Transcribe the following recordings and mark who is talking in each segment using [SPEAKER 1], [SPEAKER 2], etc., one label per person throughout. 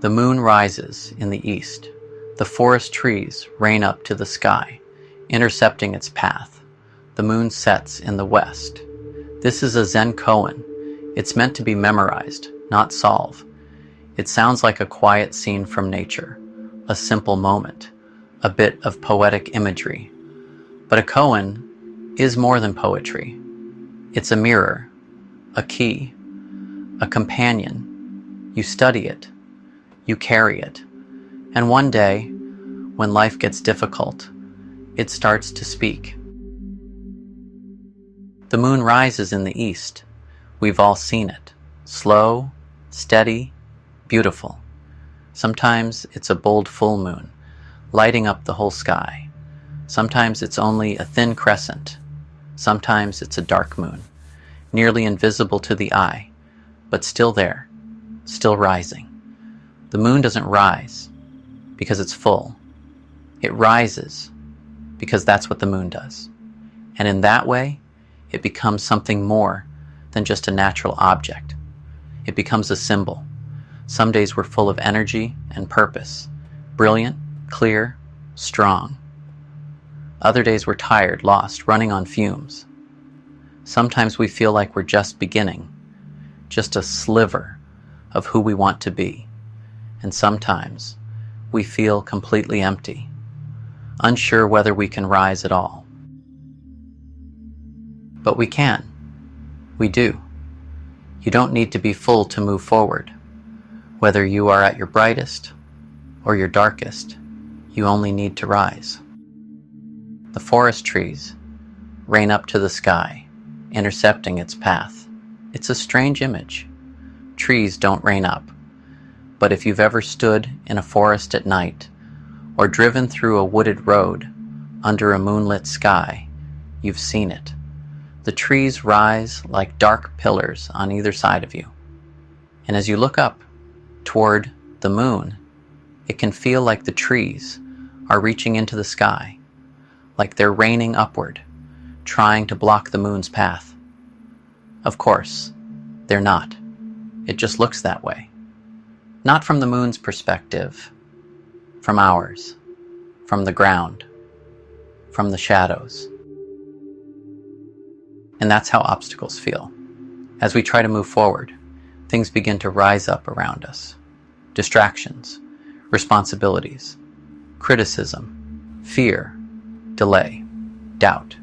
[SPEAKER 1] The moon rises in the east. The forest trees rain up to the sky, intercepting its path. The moon sets in the west. This is a Zen Koan. It's meant to be memorized, not solved. It sounds like a quiet scene from nature, a simple moment, a bit of poetic imagery. But a koan is more than poetry. It's a mirror, a key, a companion. You study it, you carry it, and one day, when life gets difficult, it starts to speak. The moon rises in the east. We've all seen it. Slow, steady, beautiful. Sometimes it's a bold full moon, lighting up the whole sky. Sometimes it's only a thin crescent. Sometimes it's a dark moon, nearly invisible to the eye, but still there, still rising. The moon doesn't rise because it's full. It rises because that's what the moon does. And in that way, it becomes something more than just a natural object. It becomes a symbol. Some days we're full of energy and purpose, brilliant, clear, strong. Other days we're tired, lost, running on fumes. Sometimes we feel like we're just beginning, just a sliver of who we want to be. And sometimes we feel completely empty, unsure whether we can rise at all. But we can. We do. You don't need to be full to move forward. Whether you are at your brightest or your darkest, you only need to rise. The forest trees rain up to the sky, intercepting its path. It's a strange image. Trees don't rain up. But if you've ever stood in a forest at night or driven through a wooded road under a moonlit sky, you've seen it. The trees rise like dark pillars on either side of you. And as you look up toward the moon, it can feel like the trees are reaching into the sky, like they're raining upward, trying to block the moon's path. Of course, they're not. It just looks that way. Not from the moon's perspective, from ours, from the ground, from the shadows. And that's how obstacles feel. As we try to move forward, things begin to rise up around us. Distractions, responsibilities, criticism, fear, delay, doubt.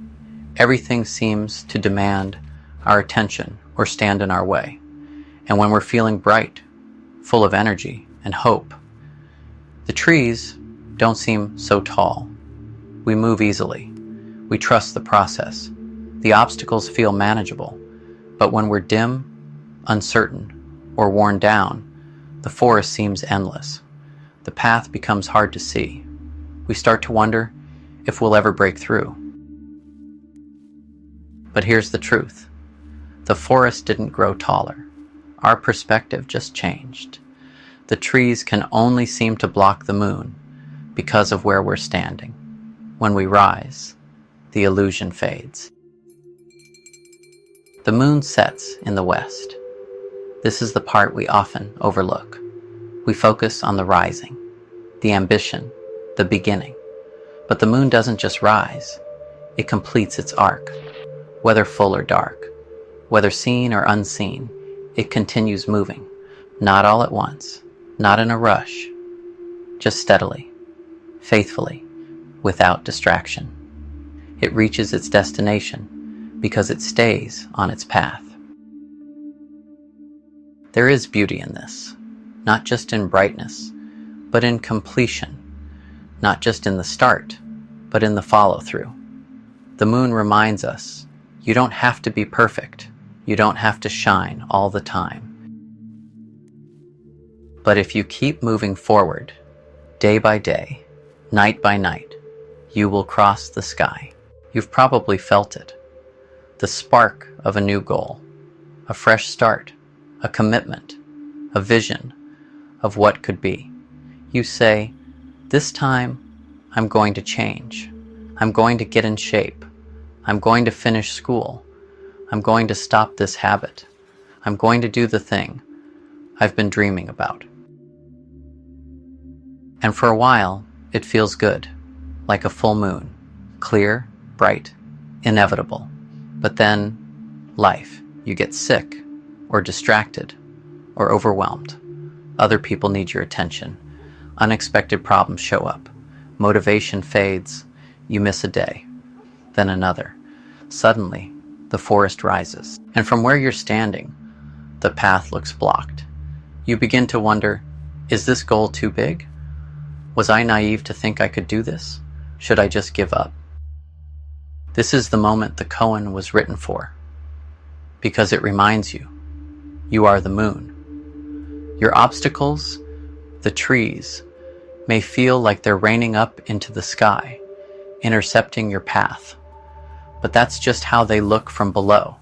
[SPEAKER 1] Everything seems to demand our attention or stand in our way. And when we're feeling bright, full of energy and hope, the trees don't seem so tall. We move easily. We trust the process. The obstacles feel manageable. But when we're dim, uncertain, or worn down, the forest seems endless. The path becomes hard to see. We start to wonder if we'll ever break through. But here's the truth. The forest didn't grow taller. Our perspective just changed. The trees can only seem to block the moon because of where we're standing. When we rise, the illusion fades. The moon sets in the west. This is the part we often overlook. We focus on the rising, the ambition, the beginning. But the moon doesn't just rise. It completes its arc. Whether full or dark, whether seen or unseen, it continues moving. Not all at once, not in a rush, just steadily, faithfully, without distraction. It reaches its destination because it stays on its path. There is beauty in this, not just in brightness, but in completion, not just in the start, but in the follow-through. The moon reminds us, you don't have to be perfect. You don't have to shine all the time. But if you keep moving forward, day by day, night by night, you will cross the sky. You've probably felt it. The spark of a new goal, a fresh start, a commitment, a vision of what could be. You say, this time I'm going to change. I'm going to get in shape. I'm going to finish school. I'm going to stop this habit. I'm going to do the thing I've been dreaming about. And for a while, it feels good, like a full moon, clear, bright, inevitable. But then, life. You get sick, or distracted, or overwhelmed. Other people need your attention. Unexpected problems show up. Motivation fades. You miss a day, then another. Suddenly, the forest rises. And from where you're standing, the path looks blocked. You begin to wonder, is this goal too big? Was I naive to think I could do this? Should I just give up? This is the moment the koan was written for, because it reminds you, you are the moon. Your obstacles, the trees, may feel like they're raining up into the sky, intercepting your path. But that's just how they look from below.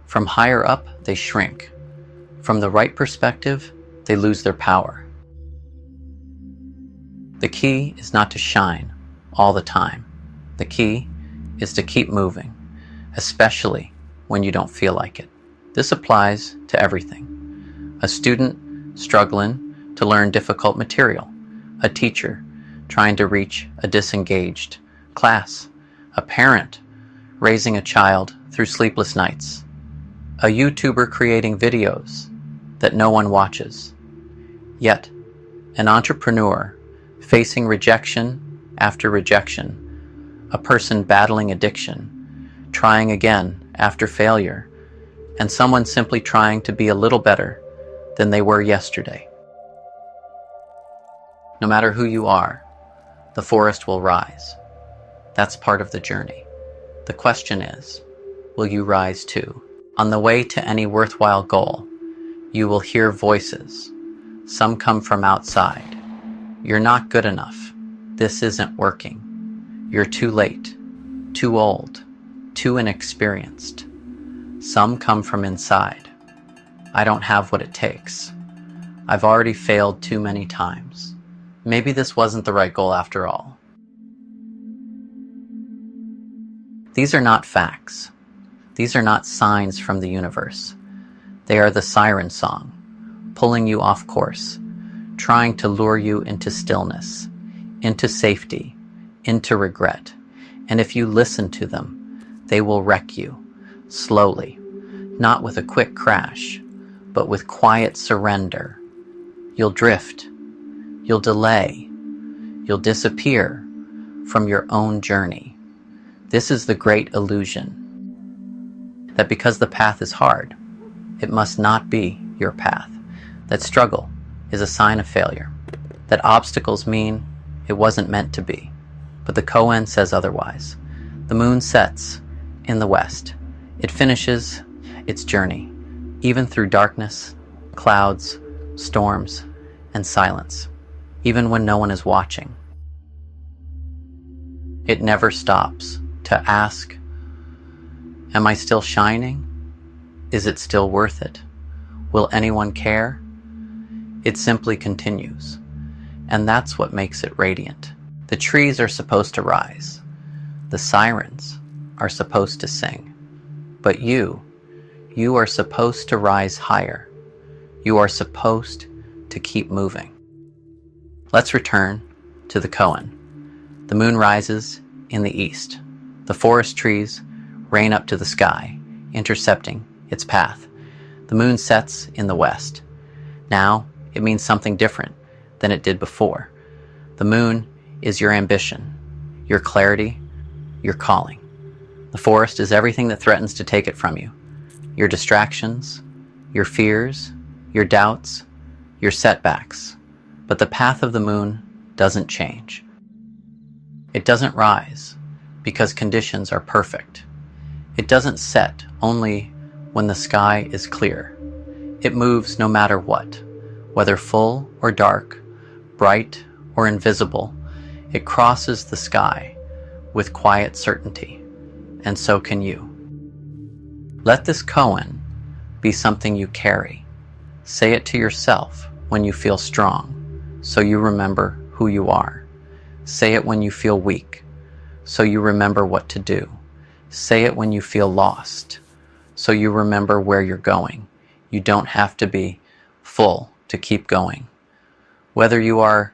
[SPEAKER 1] From higher up, they shrink. From the right perspective, they lose their power. The key is not to shine all the time. The key is to keep moving, especially when you don't feel like it. This applies to everything. A student struggling to learn difficult material, a teacher trying to reach a disengaged class, a parent raising a child through sleepless nights, a YouTuber creating videos that no one watches, yet an entrepreneur facing rejection after rejection, a person battling addiction, trying again after failure, and someone simply trying to be a little better than they were yesterday. No matter who you are, the forest will rise. That's part of the journey. The question is, will you rise too? On the way to any worthwhile goal, you will hear voices. Some come from outside. You're not good enough. This isn't working. You're too late, too old, too inexperienced. Some come from inside. I don't have what it takes. I've already failed too many times. Maybe this wasn't the right goal after all. These are not facts. These are not signs from the universe. They are the siren song, pulling you off course, trying to lure you into stillness, into safety, into regret. And if you listen to them, they will wreck you, slowly, not with a quick crash, but with quiet surrender. You'll drift, you'll delay, you'll disappear from your own journey. This is the great illusion, that because the path is hard, it must not be your path, that struggle is a sign of failure, that obstacles mean it wasn't meant to be. But the koan says otherwise. The moon sets in the west. It finishes its journey, even through darkness, clouds, storms, and silence, even when no one is watching. It never stops to ask, am I still shining? Is it still worth it? Will anyone care? It simply continues. And that's what makes it radiant. The trees are supposed to rise. The sirens are supposed to sing. But you are supposed to rise higher. You are supposed to keep moving. Let's return to the koan. The moon rises in the east. The forest trees rain up to the sky, intercepting its path. The moon sets in the west. Now it means something different than it did before. The moon is your ambition, your clarity, your calling. The forest is everything that threatens to take it from you. Your distractions, your fears, your doubts, your setbacks. But the path of the moon doesn't change. It doesn't rise because conditions are perfect. It doesn't set only when the sky is clear. It moves no matter what, whether full or dark, bright or invisible. It crosses the sky with quiet certainty, and so can you. Let this koan be something you carry. Say it to yourself when you feel strong, so you remember who you are. Say it when you feel weak, so you remember what to do. Say it when you feel lost, so you remember where you're going. You don't have to be full to keep going. Whether you are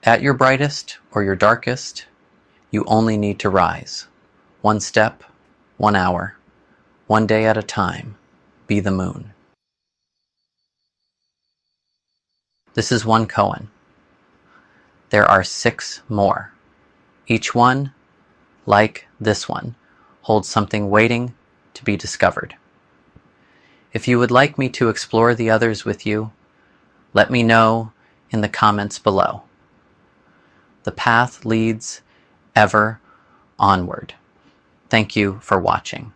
[SPEAKER 1] At your brightest or your darkest, you only need to rise. One step, 1 hour, 1 day at a time. Be the moon. This is Zen Koan. There are 6 more. Each one, like this one, holds something waiting to be discovered. If you would like me to explore the others with you, let me know in the comments below. The path leads ever onward. Thank you for watching.